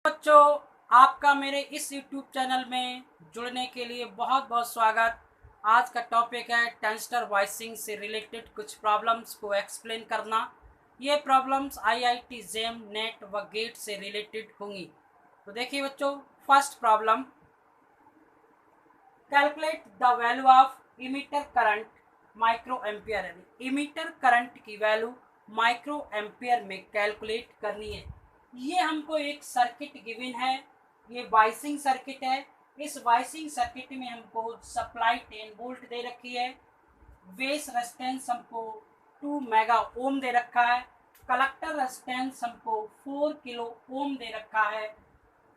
बच्चों, आपका मेरे इस YouTube चैनल में जुड़ने के लिए बहुत बहुत स्वागत। आज का टॉपिक है ट्रांजिस्टर वॉइसिंग से रिलेटेड कुछ प्रॉब्लम्स को एक्सप्लेन करना। ये प्रॉब्लम्स IIT जेम नेट व गेट से रिलेटेड होंगी। तो देखिए बच्चों, first problem, calculate the value of emitter current micro ampere. Emitter current की वैल्यू माइक्रो एम्पियर में कैलकुलेट करनी है। ये हमको एक सर्किट गिवन है, ये वाइसिंग सर्किट है। इस वाइसिंग सर्किट में हमको सप्लाई 10 वोल्ट दे रखी है, बेस रेजिस्टेंस हमको 2 मेगा ओम दे रखा है, कलेक्टर रेजिस्टेंस हमको 4 किलो ओम दे रखा है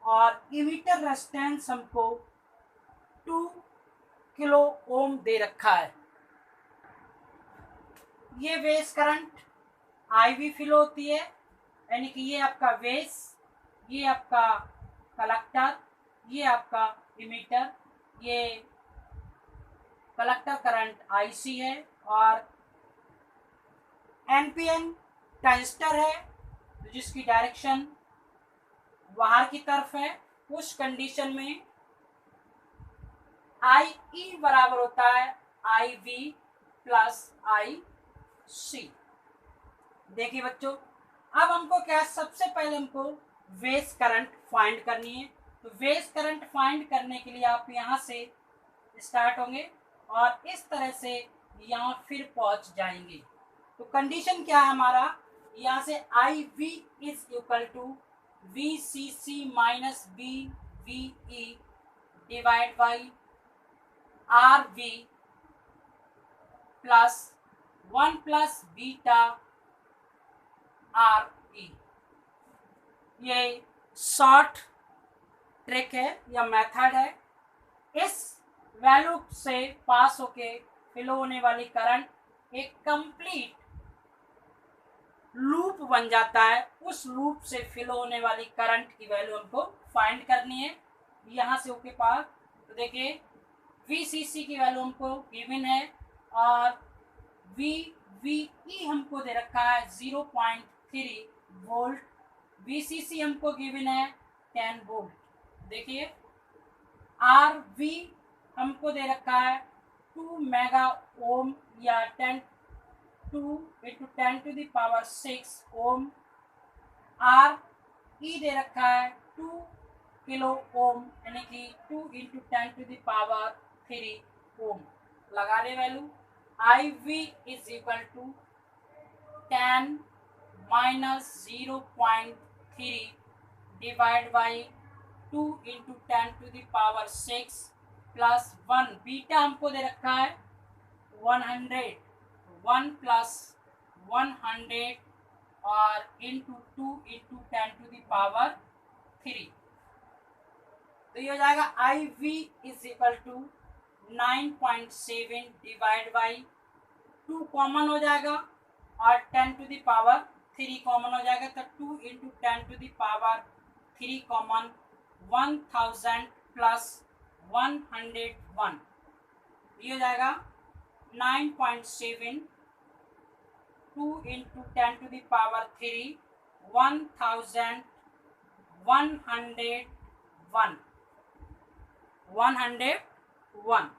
और इमीटर रेजिस्टेंस हमको 2 किलो ओम दे रखा है। ये बेस करंट IV फिल होती है, यानी कि ये आपका बेस, ये आपका कलेक्टर, ये आपका इमीटर, ये कलेक्टर करंट IC है और NPN ट्रांजिस्टर है जिसकी डायरेक्शन बाहर की तरफ है। उस कंडीशन में IE बराबर होता है IV प्लस IC। देखिए बच्चों, अब हमको क्या, सबसे पहले हमको बेस करंट फाइंड करनी है। तो बेस करंट फाइंड करने के लिए आप यहाँ से स्टार्ट होंगे और इस तरह से यहाँ फिर पहुँच जाएंगे। तो कंडीशन क्या है हमारा, यहाँ से IV is equal to VCC minus BVE divide by RV plus 1 plus beta RE। ये शॉर्ट ट्रिक है या मेथड है। इस वैल्यू से पास होके फ्लो होने वाली करंट एक कंप्लीट लूप बन जाता है। उस लूप से फ्लो होने वाली करंट की वैल्यू हमको फाइंड करनी है यहाँ से होके पास। तो देखिए, VCC की वैल्यू हमको गिवन है और VVE हमको दे रखा है 0.3 वोल्ट, VCC हमको गिवन है 10 वोल्ट। देखिए, RV हमको दे रखा है 2 मेगा ओम या 2 into 10 to the power 6 Om. RE दे रखा है 2 किलो ओम, यानी कि 2 into 10 to the power 3 ओम। लगा दे value. IV is equal to 10 minus 0.3 divided by 2 into 10 to the power 6 plus 1। Beta हमको दे रखा है 100, 1 प्लस 100 और into 2 into 10 to the power 3। तो ये हो जाएगा IV is equal to 9.7 divide by 2 common हो जाएगा और 10 टू द पावर 3 कॉमन हो जाएगा। तो 2 into 10 to the power 3 common 1000 plus 101। ये हो जाएगा 9.7 2 इंटू 10 टू द पावर 3 1101 101।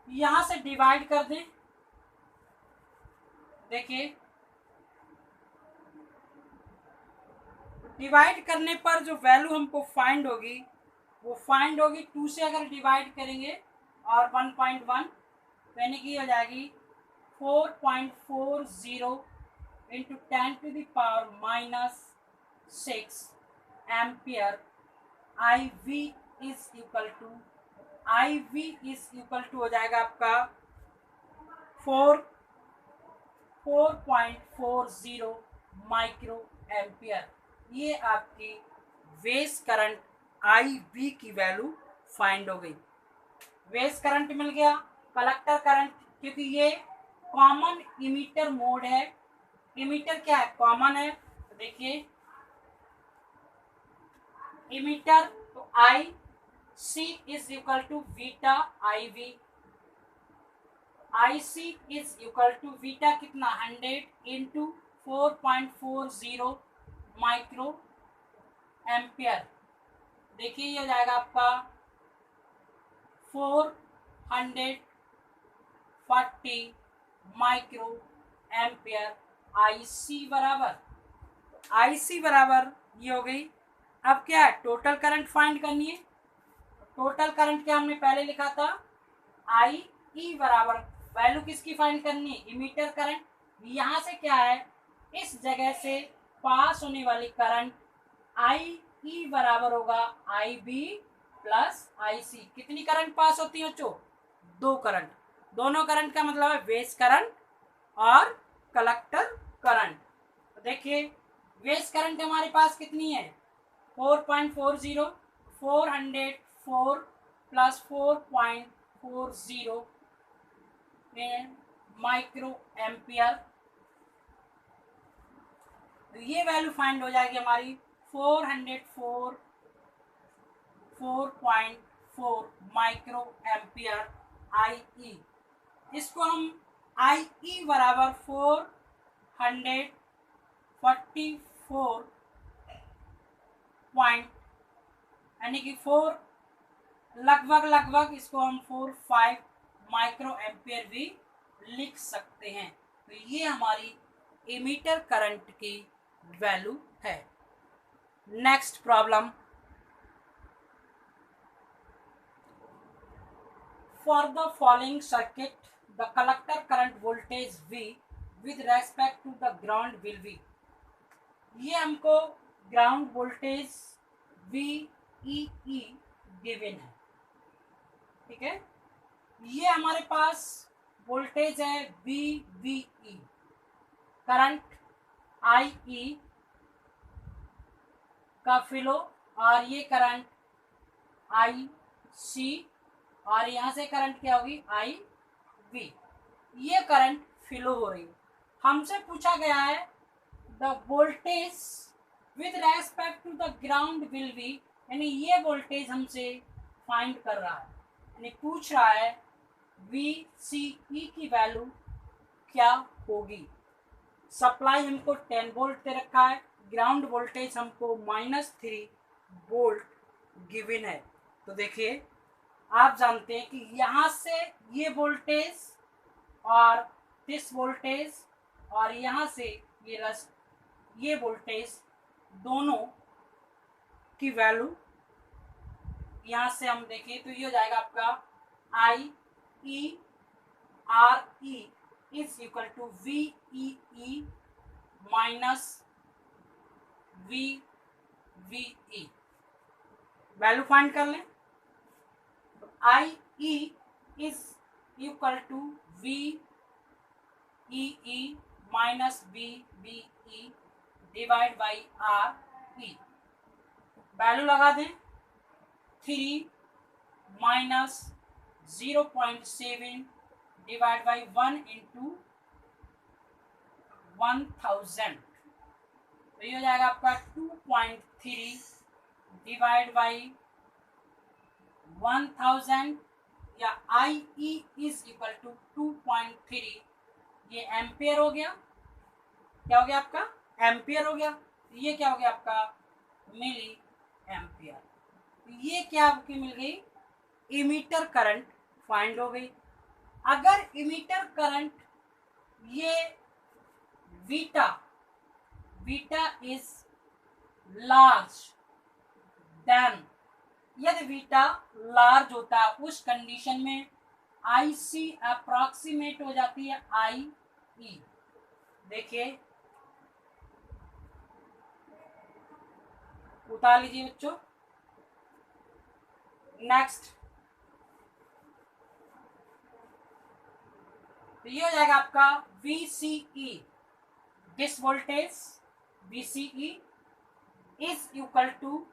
यहाँ से डिवाइड कर दें। देखिए, डिवाइड करने पर जो वैल्यू हमको फाइंड होगी वो फाइंड होगी 2 से अगर डिवाइड करेंगे और 1.1, यानी कि हो जाएगी 4.40 into 10 to the power minus 6 ampere. IV is equal to हो जाएगा आपका 4.40 माइक्रो एम्पियर। ये आपकी बेस करंट IB की वैल्यू फाइंड हो गई। बेस करंट मिल गया, कलेक्टर करंट, क्योंकि ये कॉमन इमीटर मोड है। इमीटर क्या है, कॉमन है। तो देखिए, इमीटर तो IC is equal to beta IV। IC is equal to beta कितना 100 इंटू 4.40 माइक्रो एम्पियर। देखिए ये हो जाएगा आपका 440 माइक्रो एम्पियर आईसी बराबर। आईसी बराबर ये हो गई। अब क्या है, टोटल करंट फाइंड करनी है। टोटल करंट क्या हमने पहले लिखा था, आई ई बराबर वैल्यू किसकी फाइंड करनी है, इमीटर करंट। यहां से क्या है, इस जगह से पास होने वाली करंट आई ई बराबर होगा आई बी प्लस आई सी। कितनी करंट पास होती है बच्चों, दो करंट। दोनों करंट का मतलब है बेस करंट और कलेक्टर करंट। तो देखिए बेस करंट हमारे पास कितनी है, 4.40, 404 प्लस 4.40 माइक्रो एम्पियर। तो ये वैल्यू फाइंड हो जाएगी हमारी 404 माइक्रो एम्पियर आई ई। इसको हम आई ई बराबर 444 पॉइंट यानी कि 4 लगभग इसको हम 45 माइक्रो एम्पियर भी लिख सकते हैं। तो ये हमारी एमीटर करंट की वैल्यू है। Next problem, for the following circuit the collector current voltage V with respect to the ground will be. ये हमको ग्राउंड वोल्टेज VEE गिवन है, ठीक है। ये हमारे पास वोल्टेज है VBE, करंट IE का फ्लो, और ये करंट IC, और यहाँ से करंट क्या होगी IB। ये करंट फ्लो हो रही है। हमसे पूछा गया है the voltage with respect to the ground will be, यानी ये वोल्टेज हमसे फाइंड कर रहा है, यानी पूछ रहा है VCE की वैल्यू क्या होगी। सप्लाई हमको 10 वोल्ट दे रखा है, ग्राउंड वोल्टेज हमको -3 वोल्ट गिवन है। तो देखिए आप जानते हैं कि यहाँ से ये वोल्टेज और दिस वोल्टेज और यहाँ से ये वोल्टेज दोनों की वैल्यू यहाँ से हम देखें तो ये हो जाएगा आपका I E R E is equal to V E minus V E. Value find कर लें। I E is equal to V E minus V E divide by R E. Value लगा दें, 3 माइनस 0.7 डिवाइड बाई 1 इंटू 1000। तो ये हो जाएगा आपका 2.3 divide by 1000, या आई ई इज इक्वल टू 2.3, ये एम्पियर हो गया। क्या हो गया आपका, एम्पियर हो गया। ये क्या हो गया आपका, मिली एम्पियर। ये क्या आपकी मिल गई, इमीटर करंट फाइंड हो गई। अगर इमीटर करंट ये बीटा इज लार्ज देन, यदि बीटा लार्ज होता है उस कंडीशन में IC अप्रॉक्सीमेट हो जाती है IE। देखिए उतार लीजिए बच्चों। नेक्स्ट, तो ये हो जाएगा आपका VCE, this voltage VCE is equal to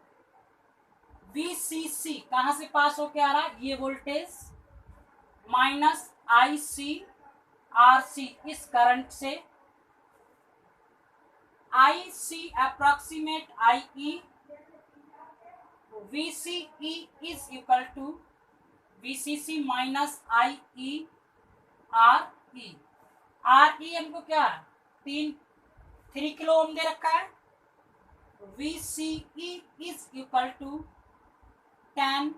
VCC, कहां से पास होके आ रहा है ये वोल्टेज, माइनस ICRC, इस करंट से IC approximate IE, VCE is equal to VCC minus IE RE। RE हमको क्या है, 3 किलो ओम दे रखा है। VCE equal to 10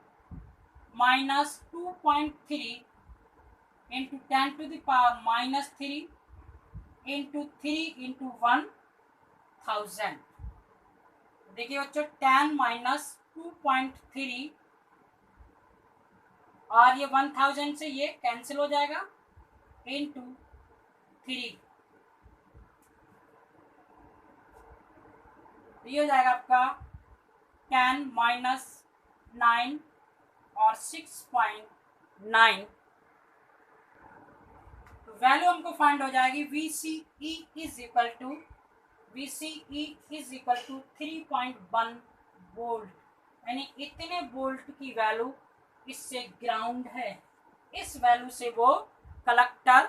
minus 2.3 into 10 to the power minus 3 into 3 into 1000। देखिए बच्चों 10 माइनस 2.3 और ये 1000 से ये कैंसिल हो जाएगा इंटू 3, ये हो जाएगा आपका 10 माइनस 9 और 6.9। तो वैल्यू हमको फाइंड हो जाएगी VCE is equal to 3.1 volt, यानी इतने वोल्ट की वैल्यू इससे ग्राउंड है। इस वैल्यू से वो कलेक्टर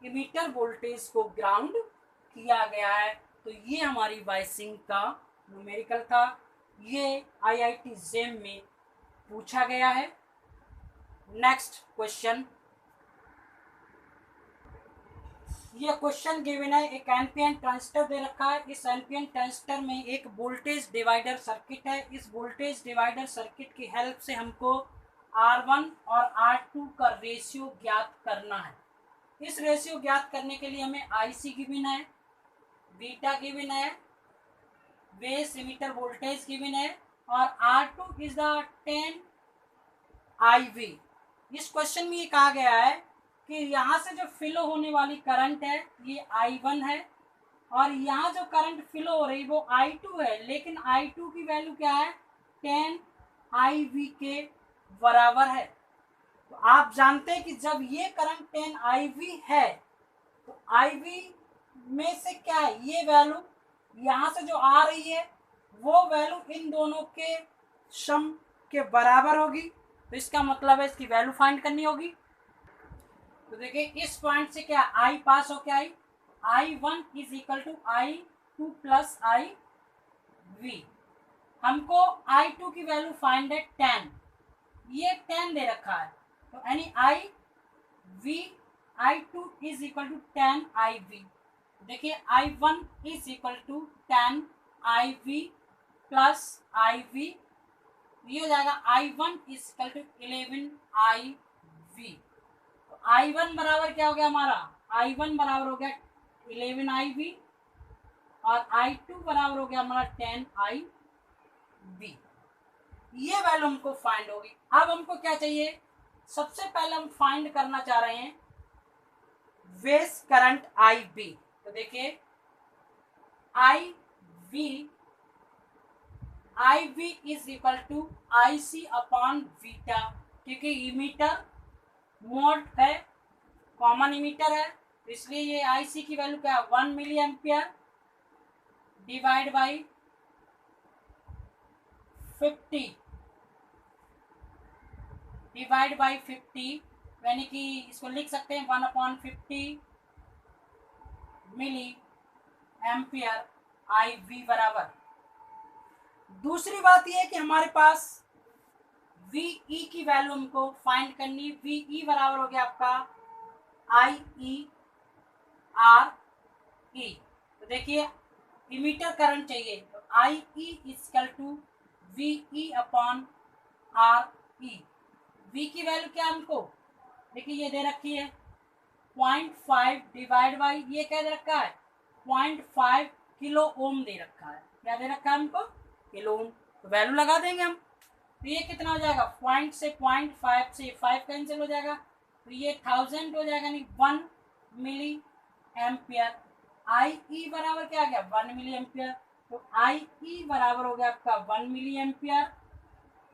इमीटर वोल्टेज को ग्राउंड किया गया है। तो ये हमारी वाइसिंग का न्यूमेरिकल था, ये IIT जेम में पूछा गया है। नेक्स्ट क्वेश्चन, ये क्वेश्चन गिवन है, एक एनपीएन ट्रांजिस्टर दे रखा है। इस एनपीएन ट्रांजिस्टर में एक वोल्टेज डिवाइडर सर्किट है। इस वोल्टेज डिवाइडर सर्किट की हेल्प से हमको R1 और R2 का रेशियो ज्ञात करना है। इस रेशियो ज्ञात करने के लिए हमें IC गिवन है, बीटा गिवन है, बेस इमीटर वोल्टेज गिवन है और R2 इज द 10 IV। इस क्वेश्चन में ये कहा गया है कि यहाँ से जो फ्लो होने वाली करंट है ये I1 है और यहाँ जो करंट फ्लो हो रही वो I2 है, लेकिन I2 की वैल्यू क्या है 10 IV के बराबर है। तो आप जानते हैं कि जब ये करंट 10 IV है तो IV में से क्या है, ये वैल्यू यहाँ से जो आ रही है वो वैल्यू इन दोनों के सम के बराबर होगी। तो इसका मतलब है इसकी वैल्यू फाइंड करनी होगी। तो देखिए इस पॉइंट से क्या I पास हो क्या I1 is equal to I2 plus IV। हमको I2 की वैल्यू फाइंड है 10, ये 10 दे रखा है, तो यानी I2 is equal to 10 IV। देखिए I1 is equal to 10 IV plus IV, ये हो जाएगा I1 is equal to 11 IV। तो I1 बराबर क्या हो गया हमारा, I1 बराबर हो गया 11 IV और I2 बराबर हो गया हमारा 10 IV। ये वैल्यू हमको फाइंड होगी। अब हमको क्या चाहिए, सबसे पहले हम फाइंड करना चाह रहे हैं बेस करंट IB। तो देखिए IB is equal to IC upon beta, क्योंकि इमीटर मोड है, कॉमन इमीटर है, इसलिए ये IC की वैल्यू क्या है 1 milli ampere divide by 50 divide by 50, यानी कि इसको लिख सकते हैं 1/50 मिली एम्पियर IB बराबर। दूसरी बात यह है कि हमारे पास VE की वैल्यू हमको फाइंड करनी। VE बराबर हो गया आपका IE RE। तो देखिए इमीटर करंट चाहिए, तो IE equal to VE upon RE। V की वैल्यू क्या हमको, देखिए ये दे रखी है 0.5 डिवाइड बाई, ये क्या दे रखा है 0.5 किलो ओम दे रखा है। क्या दे रखा है हमको, किलो ओम। तो वैल्यू लगा देंगे हम, तो ये कितना हो जाएगा, पॉइंट से 0.5 से 5 कैंसिल हो जाएगा, तो ये 1000 हो जाएगा, यानी 1 मिली एम्पियर। IE बराबर क्या आ गया 1 मिली एम्पियर, तो IE बराबर हो गया आपका 1 मिली एम्पियर।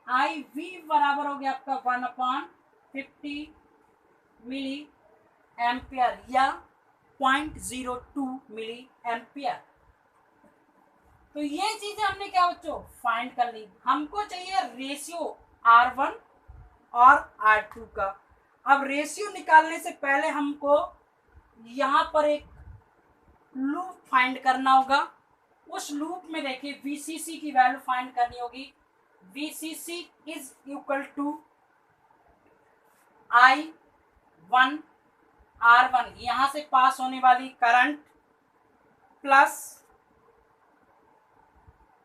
IV बराबर हो गया आपका 1/50 मिली एम्पियर या 0.02 मिली एम्पियर। तो ये चीजें हमने क्या बच्चों फाइंड कर ली। हमको चाहिए रेशियो R1 और R2 का। अब रेशियो निकालने से पहले हमको यहाँ पर एक लूप फाइंड करना होगा। उस लूप में देखिए VCC की वैल्यू फाइंड करनी होगी। VCC is equal to I1 R1, यहाँ से पास होने वाली current plus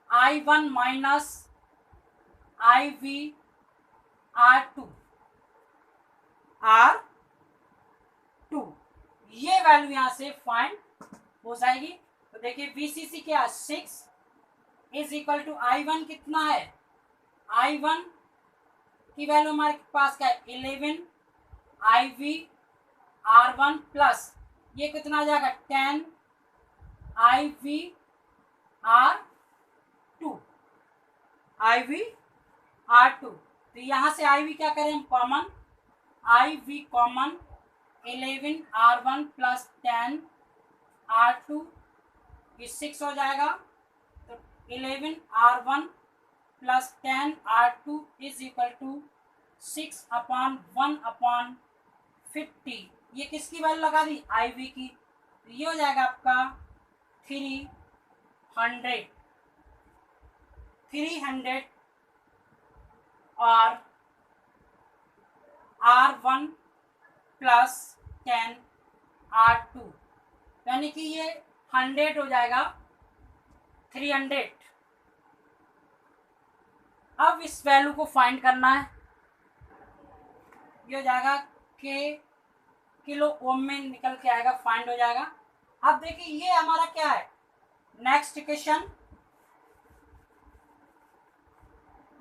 I1 minus IV R2 ये वैल्यू यहां से फाइंड हो जाएगी। तो देखिए VCC क्या 6 इज इक्वल टू I1 कितना है, I1 की वैल्यू हमारे पास क्या है 11 IV R1 प्लस ये कितना आ जाएगा 10 IV R2 तो यहां से IV क्या करें common, IV common 11 R1 plus 10 R2 ये 6 हो जाएगा। तो 11 R1 plus 10 R2 is equal to 6 upon 1/50। ये किसकी वैल्यू लगा दी IV की, तो ये हो जाएगा आपका 300 और R1 प्लस 10 R2 यानी कि ये 100 हो जाएगा 300। अब इस वैल्यू को फाइंड करना है, ये हो जाएगा के किलो ओम में निकल के आएगा, फाइंड हो जाएगा। अब देखिए ये हमारा क्या है नेक्स्ट इक्वेशन,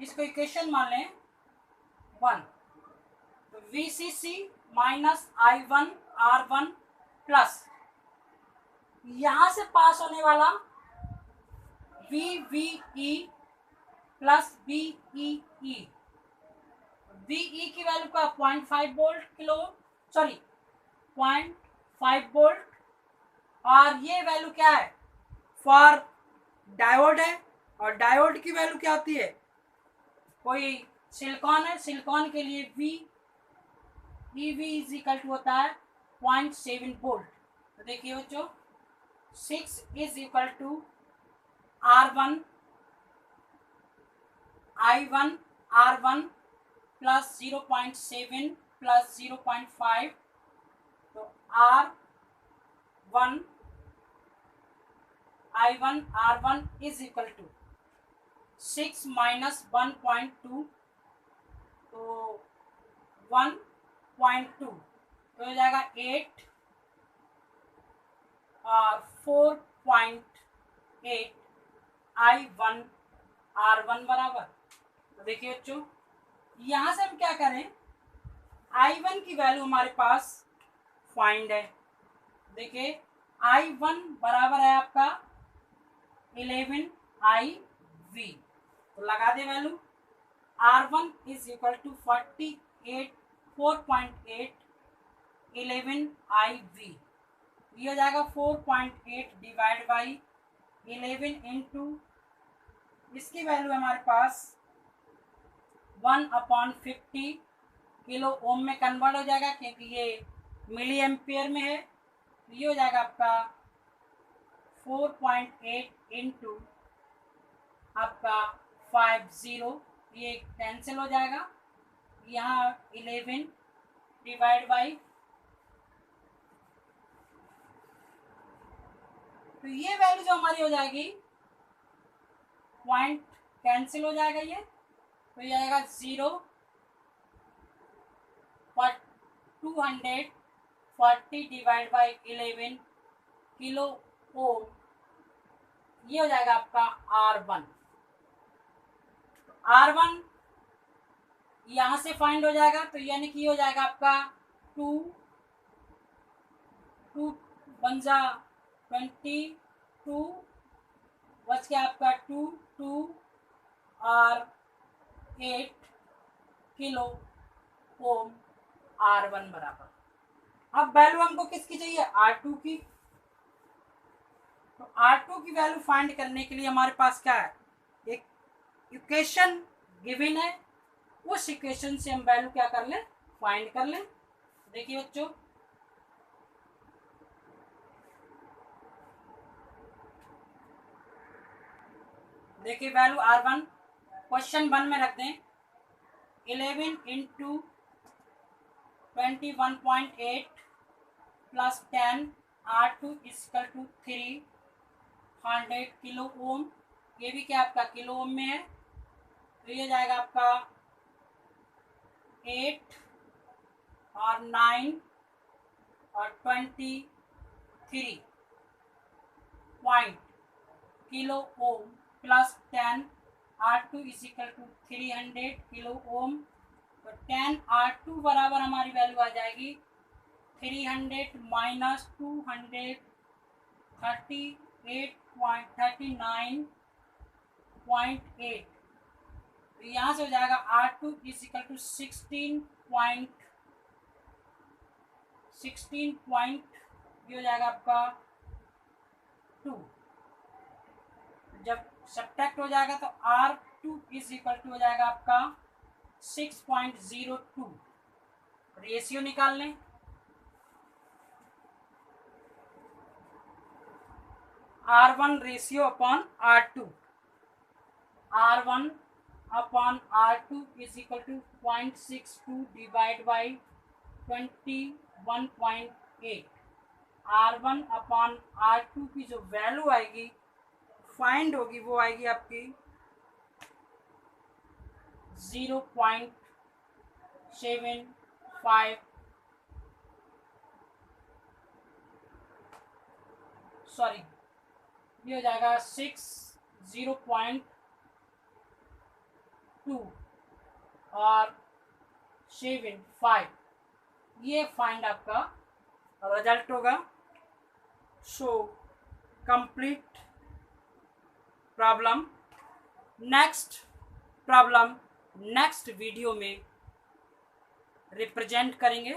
इसको इक्वेशन मान लें 1। तो VCC minus I1 R1 plus यहां से पास होने वाला VVE प्लस BEE। VE की वैल्यू का 0.5 वोल्ट किलो 0.5 वोल्ट और ये वैल्यू क्या है फॉर डायोड है, और डायोड की वैल्यू क्या होती है, कोई सिलिकॉन है, सिलिकॉन के लिए EV इज इक्वल टू होता है 0.7 वोल्ट। तो देखिए बच्चों 6 is equal to R1 I1 R1 plus 0.7 plus 0.5 तो R1 I1 R1 is equal to 6 minus 1.2 तो 1.2 तो हो जाएगा 8 और 4.8 I1 R1 बराबर। तो देखिए बच्चों यहां से हम क्या करें I1 की वैल्यू हमारे पास फाइंड है। देखिए I1 बराबर है आपका 11 IV तो लगा दे value R1 is equal to 4.8 11 IV ये हो जाएगा 4.8 डिवाइड बाई 11 इंटू इसकी वैल्यू हमारे पास 1/50 किलो ओम में कन्वर्ट हो जाएगा क्योंकि ये मिली एम्पियर में है। ये हो जाएगा आपका 4.8 इंटू आपका 50 ये कैंसिल हो जाएगा, यहाँ 11 डिवाइड बाई तो ये वैल्यू जो हमारी हो जाएगी पॉइंट कैंसिल हो जाएगा ये तो ये आएगा 240 डिवाइड बाई 11 किलो ओम ये हो जाएगा आपका R1 यहां से फाइंड हो जाएगा तो यानी कि ये हो जाएगा आपका 2 1 जा 22 बच गया आपका 2 और 8 किलो ओम R1 बराबर। अब वैल्यू हमको किसकी चाहिए R2 की, तो R2 की वैल्यू फाइंड करने के लिए हमारे पास क्या है एक इक्वेशन गिवन है, उस इक्वेशन से हम वैल्यू क्या कर लें फाइंड कर लें। देखिए बच्चों देखिए वैल्यू R1 क्वेश्चन 1 में रख दें 11 into 21.8 plus 10 R2 equal to 300 kilo ohm, ये भी क्या आपका किलो ओम में है। तो ये जाएगा आपका 8 और 9 और 23 point kilo ohm plus 10 R2 is equal to 300 kilo ohm. तो 10 R2 बराबर हमारी वैल्यू आ जाएगी 300 माइनस 238.39.8। तो यहाँ से हो जाएगा R2 is equal to 16 point ये हो जाएगा आपका 2। जब सब्ट्रैक्ट हो जाएगा तो R2 इज इक्वल टू हो जाएगा आपका 6.02। रेशियो निकाल लें। R1 ratio upon R2, R1 upon R2 is equal to 0.62 divide by 21.8। R1 upon R2 की जो वैल्यू आएगी फाइंड होगी वो आएगी आपकी 0.75 सॉरी ये हो जाएगा 0.2 और 75। ये फाइंड आपका रिजल्ट होगा। So complete problem. Next problem next video में रिप्रेजेंट करेंगे।